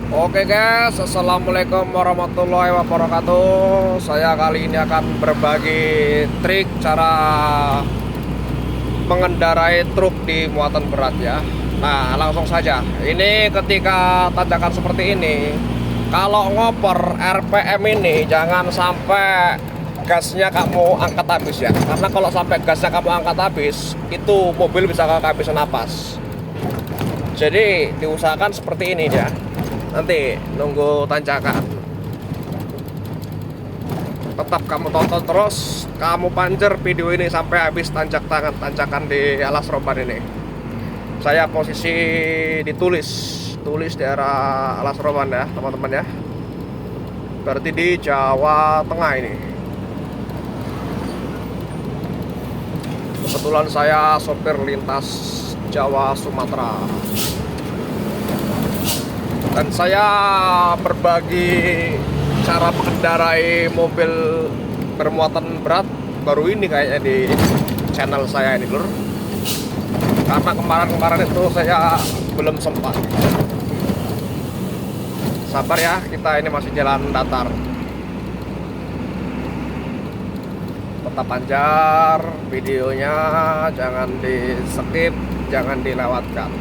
Oke guys, assalamualaikum warahmatullahi wabarakatuh. Saya kali ini akan berbagi trik cara mengendarai truk di muatan berat ya. Nah, langsung saja. Ini ketika tanjakan seperti ini, kalau ngoper RPM ini jangan sampai gasnya kamu angkat habis ya. Karena kalau sampai gasnya kamu angkat habis, itu mobil bisa kehabisan napas. Jadi diusahakan seperti ini ya. Nanti nunggu tanjakan, tetap kamu tonton terus, kamu panjer video ini sampai habis tanjakan di Alas Roban ini. Saya posisi tulis di daerah Alas Roban ya teman-teman ya, berarti di Jawa Tengah ini. Kebetulan saya sopir lintas Jawa Sumatera, dan saya berbagi cara mengendarai mobil bermuatan berat baru ini kayaknya di channel saya ini lur. Karena kemarin itu saya belum sempat. Sabar ya, kita ini masih jalan datar. Tetap panjar videonya, jangan di skip, jangan dilewatkan.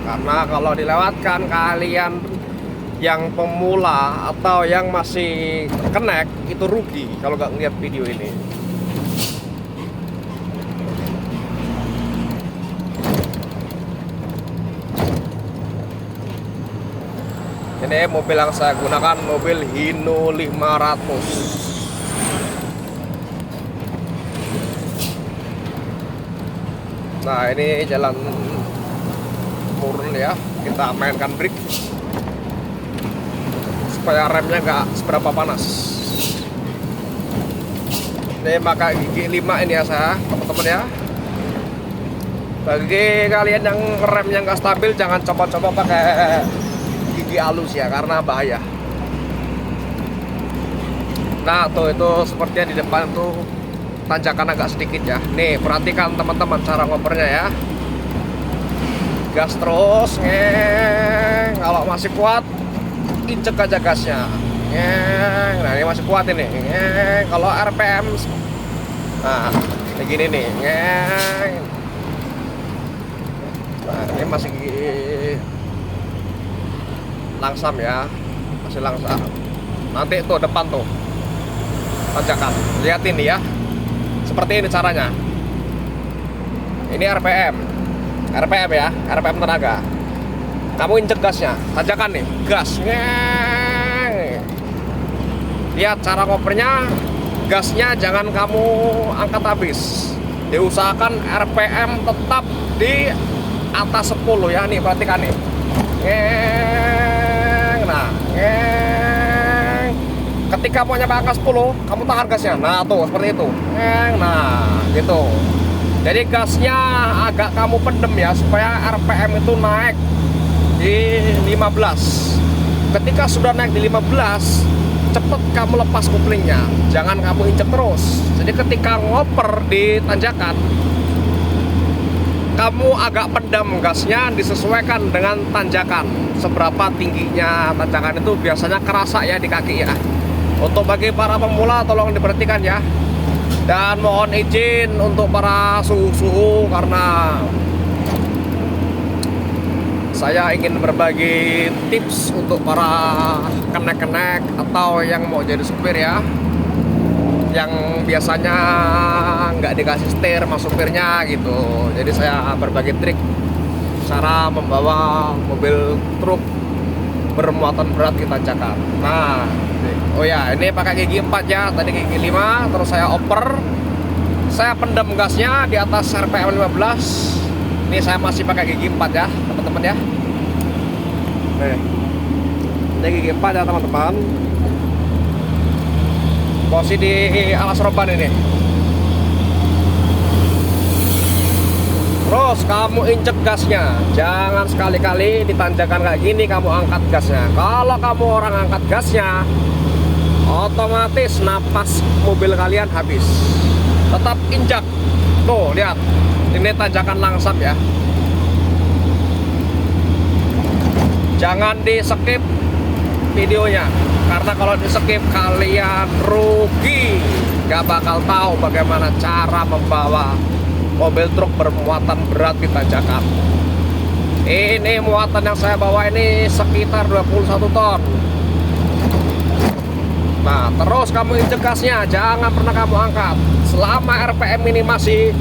Karena kalau dilewatkan, kalian yang pemula atau yang masih connect itu rugi kalau nggak ngeliat video ini. Ini mobil yang saya gunakan mobil Hino 500. Nah, ini jalan murun ya, kita mainkan brake supaya remnya nggak seberapa panas. Ini pakai gigi 5 ini ya saya, teman-teman ya. Bagi kalian yang remnya nggak stabil, jangan coba-coba pakai gigi halus ya, karena bahaya. Nah tuh, itu sepertinya di depan tuh tanjakan agak sedikit ya. Nih perhatikan teman-teman cara ngopernya ya. Gas terus, kalau masih kuat injek aja gasnya. Nah ini masih kuat ini. Kalau RPM, nah kayak gini nih. Nah ini masih langsam ya, masih langsam. Nanti tuh depan tuh tanjakan, lihat ini ya. Seperti ini caranya. Ini RPM ya, RPM tenaga. Kamu injek gasnya, tanjakan nih, gas. Lihat cara ngopernya, gasnya jangan kamu angkat habis. Diusahakan RPM tetap di atas 10 ya, nih perhatikan nih. Nah, ketika mau nyampe angka 10, kamu tahan gasnya. Nah tuh, seperti itu. Nah, gitu. Jadi gasnya agak kamu pendem ya, supaya RPM itu naik di 15. Ketika sudah naik di 15, cepet kamu lepas koplingnya, jangan kamu injek terus. Jadi ketika ngoper di tanjakan, kamu agak pendam gasnya, disesuaikan dengan tanjakan. Seberapa tingginya tanjakan itu biasanya kerasa ya di kaki ya. Untuk bagi para pemula tolong diperhatikan ya. Dan mohon izin untuk para suhu-suhu, karena saya ingin berbagi tips untuk para kenek-kenek atau yang mau jadi supir ya, yang biasanya nggak dikasih setir sama supirnya gitu. Jadi saya berbagi trik cara membawa mobil truk bermuatan berat di tanjakan. Nah, oh ya, ini pakai gigi 4 ya, tadi gigi 5, terus saya oper, saya pendam gasnya di atas RPM 15. Ini saya masih pakai gigi 4 ya teman-teman ya. Ini gigi 4 ya teman-teman. Posisi di Alas Roban ini. Terus kamu injek gasnya, jangan sekali-kali di tanjakan kayak gini kamu angkat gasnya. Kalau kamu orang angkat gasnya, otomatis napas mobil kalian habis. Tetap injak. Tuh lihat, ini tanjakan langsam ya. Jangan di skip, videonya, karena kalau di skip kalian rugi, gak bakal tahu bagaimana cara membawa mobil truk bermuatan berat di tanjakan. Ini muatan yang saya bawa ini sekitar 21 ton. Nah, terus kamu injek gasnya, jangan pernah kamu angkat. Selama RPM ini masih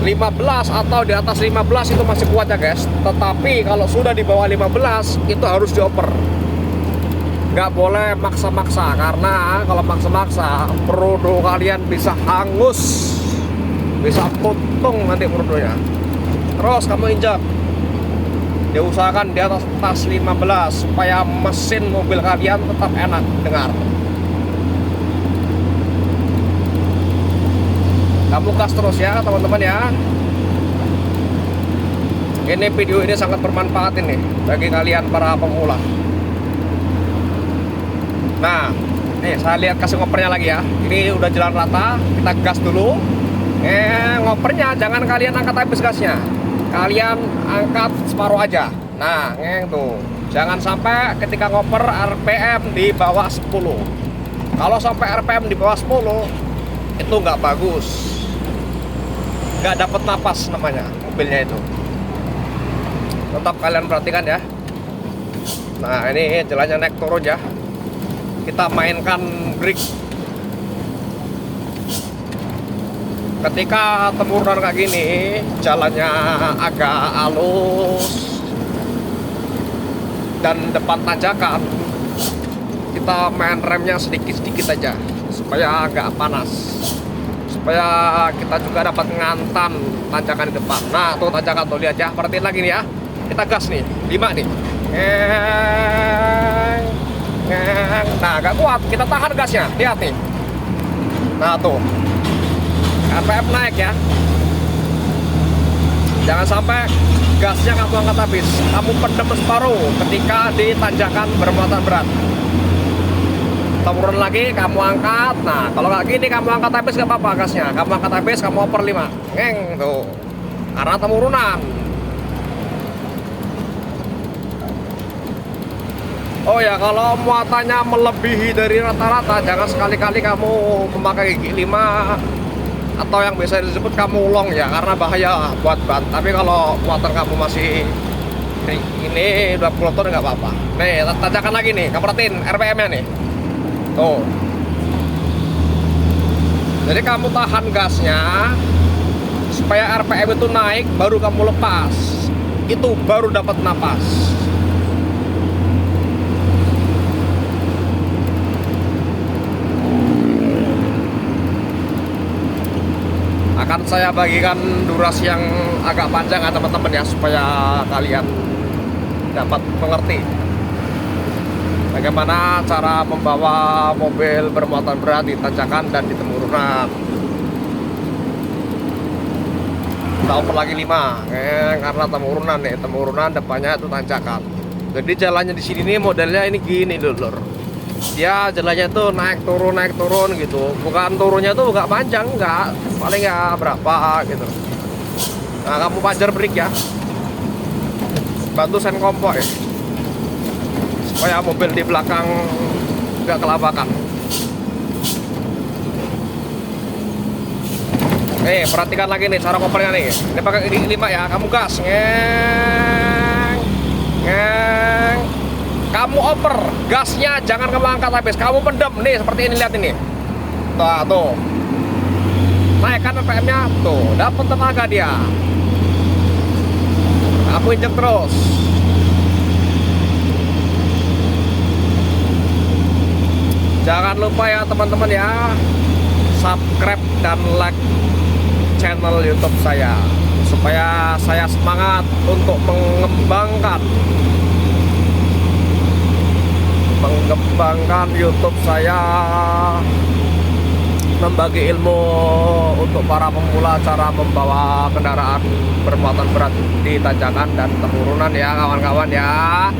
15 atau di atas 15 itu masih kuat ya guys. Tetapi kalau sudah di bawah 15 itu harus dioper. Nggak boleh maksa-maksa, karena kalau maksa-maksa perodo kalian bisa hangus, bisa putung nanti perodonya. Terus kamu injak, diusahakan di atas 15 supaya mesin mobil kalian tetap enak dengar. Kamu gas terus ya teman-teman ya. Ini video ini sangat bermanfaat ini bagi kalian para pemula. Nah, nih saya lihat kasih ngopernya lagi ya. Ini udah jalan rata, kita gas dulu. Ngopernya jangan kalian angkat habis gasnya. Kalian angkat separuh aja. Nah, tuh. Jangan sampai ketika ngoper RPM di bawah 10. Kalau sampai RPM di bawah 10 itu nggak bagus. Nggak dapat napas namanya mobilnya itu. Tetap kalian perhatikan ya. Nah, ini jalannya naik turun ya. Kita mainkan brake. Ketika temuran kayak gini, jalannya agak halus dan depan tanjakan, kita main remnya sedikit-sedikit aja supaya agak panas, supaya kita juga dapat ngantam tanjakan di depan. Nah, tuh tanjakan tuh, lihat ya, perhatiin lagi nih ya. Kita gas nih, 5 nih. Nah, agak kuat, kita tahan gasnya, lihat nih. Nah, tuh RPM naik ya. Jangan sampai gasnya kamu angkat habis, kamu pendem separuh ketika di tanjakan bermuatan berat. Turun lagi, kamu angkat. Nah, kalau nggak gini kamu angkat habis nggak apa-apa gasnya. Kamu angkat habis, kamu oper 5. Tuh. Karena temurunan. Oh ya, kalau muatannya melebihi dari rata-rata, jangan sekali-kali kamu memakai gigi 5 atau yang biasa disebut kamu long ya, karena bahaya buat ban. Tapi kalau muatan kamu masih ini 20 ton nggak apa-apa. Nih, tanjakan lagi nih, kamu perhatiin RPM-nya nih. Tuh. Jadi kamu tahan gasnya supaya RPM itu naik, baru kamu lepas. Itu baru dapat napas. Akan saya bagikan durasi yang agak panjang ya teman-teman ya, supaya kalian dapat mengerti bagaimana cara membawa mobil bermuatan berat di tanjakan dan di temurunan. Kita oper lagi 5 karena temurunan nih, temurunan depannya itu tanjakan. Jadi jalannya di sini nih modelnya ini gini dulur. Ya jalannya tuh naik turun gitu. Bukan turunnya tuh nggak panjang, nggak, paling ya berapa gitu. Nah, kamu pajar brake ya, bantu sen kompok ya, supaya mobil di belakang nggak kelabakan. Nih, perhatikan lagi nih cara kopernya nih. Ini pakai gigi 5 ya, kamu gas, kamu oper gasnya, jangan kamu angkat habis, kamu pendem nih seperti ini, lihat ini. Tuh. Naikkan RPM-nya, tuh, dapat tenaga dia. Kamu injek terus. Jangan lupa ya teman-teman ya, subscribe dan like channel YouTube saya supaya saya semangat untuk mengembangkan YouTube saya, membagi ilmu untuk para pemula cara membawa kendaraan bermuatan berat di tanjakan dan temurunan ya kawan-kawan ya.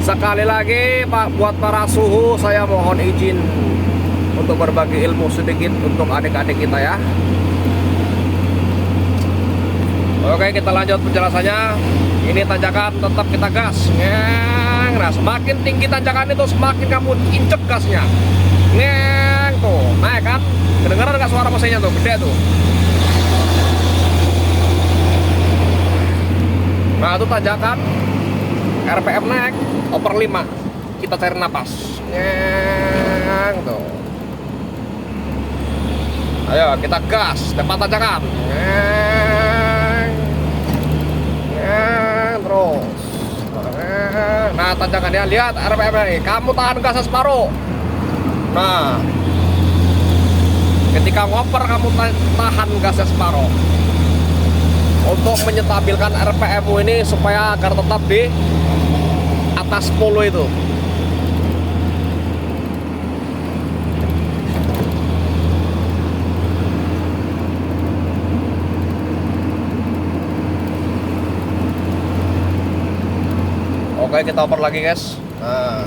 Sekali lagi Pak, buat para suhu saya mohon izin untuk berbagi ilmu sedikit untuk adik-adik kita ya. Oke, kita lanjut penjelasannya. Ini tanjakan, tetap kita gas. Nah, semakin tinggi tanjakan itu semakin kamu injek gasnya. Ngeng tuh, naik kan? Kedengeran nggak suara mesinnya tuh, gede tuh. Nah, itu tanjakan RPM naik, over 5. Kita cari napas. Ngeng tuh. Ayo kita gas, depan tanjakan. Ngeng. Ngeng terus. Nah, tanjakannya lihat RPM ini. Kamu tahan gasnya separuh. Nah, ketika ngoper kamu tahan gasnya separuh untuk menyetabilkan RPM ini supaya agar tetap di atas 10 itu. Oke, kita oper lagi guys. Nah,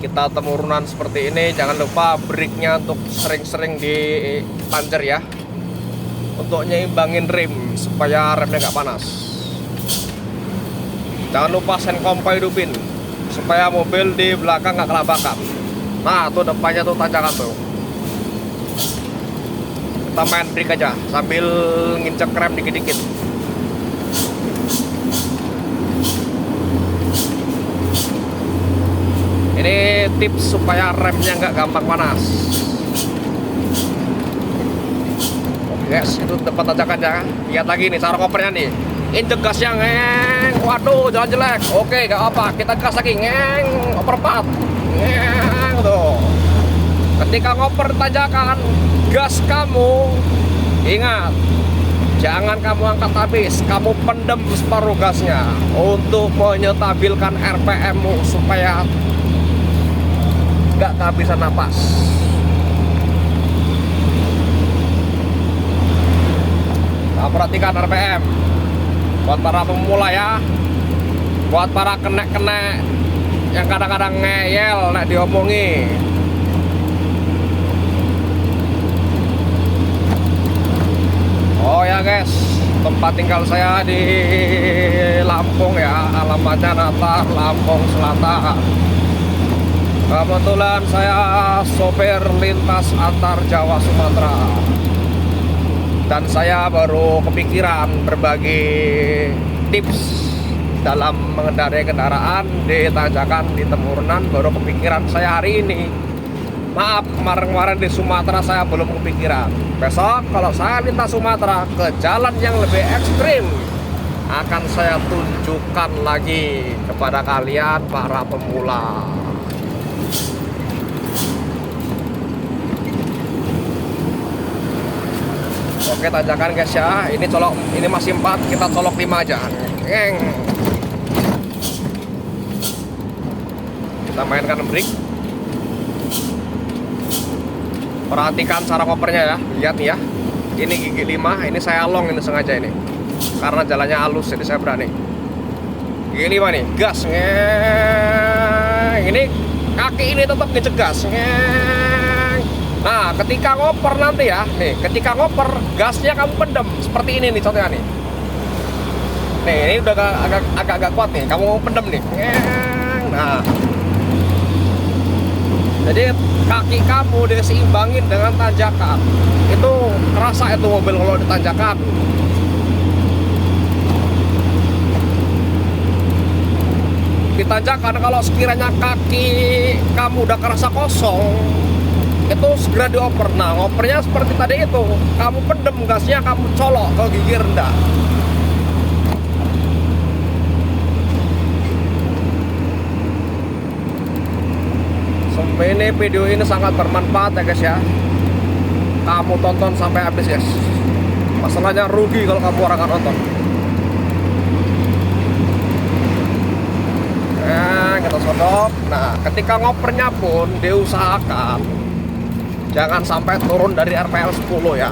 kita temurunan seperti ini, jangan lupa brake-nya untuk sering-sering dipanjer ya, untuk nyimbangin rem supaya remnya nggak panas. Jangan lupa senkompa hidupin supaya mobil di belakang nggak kelabakan. Nah, tuh depannya tuh tanjakan tuh. Kita main brake aja sambil nginjek rem dikit-dikit. Ini tips supaya remnya nggak gampang panas. Oke guys, itu depan tanjakannya. Lihat lagi nih cara kopernya nih. Injek gasnya, ngeng. Waduh, jalan jelek. Oke, nggak apa. Kita gas lagi, ngeng. Oper 4. Ngeng tuh. Ketika ngoper tanjakan, gas kamu, ingat, jangan kamu angkat habis, kamu pendem separuh gasnya untuk menyetabilkan RPM-mu supaya nggak kehabisan napas. Nah, perhatikan RPM buat para pemula ya, buat para kenek-kenek yang kadang-kadang ngeyel nek diomongi. Oh ya guys, tempat tinggal saya di Lampung ya, alamatnya Natar, Lampung Selatan. Kebetulan saya sopir lintas antar Jawa Sumatera, dan saya baru kepikiran berbagi tips dalam mengendarai kendaraan di tanjakan, di temurunan. Baru kepikiran saya hari ini. Maaf, kemarin-kemarin di Sumatera saya belum kepikiran. Besok kalau saya lintas Sumatera ke jalan yang lebih ekstrim, akan saya tunjukkan lagi kepada kalian para pemula. Oke, tanjakan guys ya. Ini colok, ini masih 4, kita colok 5 aja. Ngeng. Kita mainkan brake. Perhatikan cara kopernya ya, lihat nih ya. Ini gigi 5, ini saya long ini sengaja ini. Karena jalannya halus jadi saya berani. Gigi 5 nih, gas. Ngeng. Ini kaki ini tetap ngecegas. Ngeng. Nah, ketika ngoper nanti ya, nih, ketika ngoper gasnya kamu pendem seperti ini nih contohnya nih. Nih, ini udah agak kuat nih, kamu pendem nih. Ngeng. Nah, jadi kaki kamu diseimbangin dengan tanjakan. Itu kerasa itu mobil kalau di tanjakan. Di tanjakan kalau sekiranya kaki kamu udah kerasa kosong, itu segera dioper. Nah, ngopernya seperti tadi itu, kamu pendem gasnya, kamu colok ke gigi rendah. Ini video ini sangat bermanfaat ya guys ya. Kamu tonton sampai habis guys. Masalahnya rugi kalau kamu orang nonton. Nah, kita sodok. Nah, ketika ngopernya pun diusahakan jangan sampai turun dari RPM 10 ya.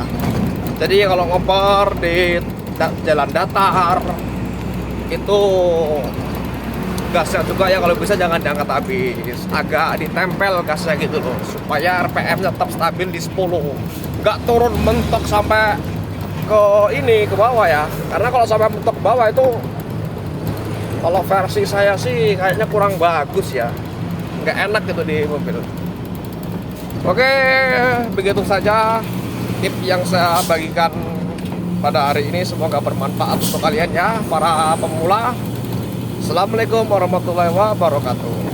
Jadi kalau ngoper di jalan datar itu gasnya juga ya kalau bisa jangan diangkat habis, agak ditempel gasnya gitu loh supaya RPM tetap stabil di 10. nggak turun mentok sampai ke bawah ya, karena kalau sampai mentok ke bawah itu kalau versi saya sih kayaknya kurang bagus ya, nggak enak gitu di mobil. Oke, begitu saja tip yang saya bagikan pada hari ini, semoga bermanfaat untuk kalian ya para pemula. Assalamualaikum warahmatullahi wabarakatuh.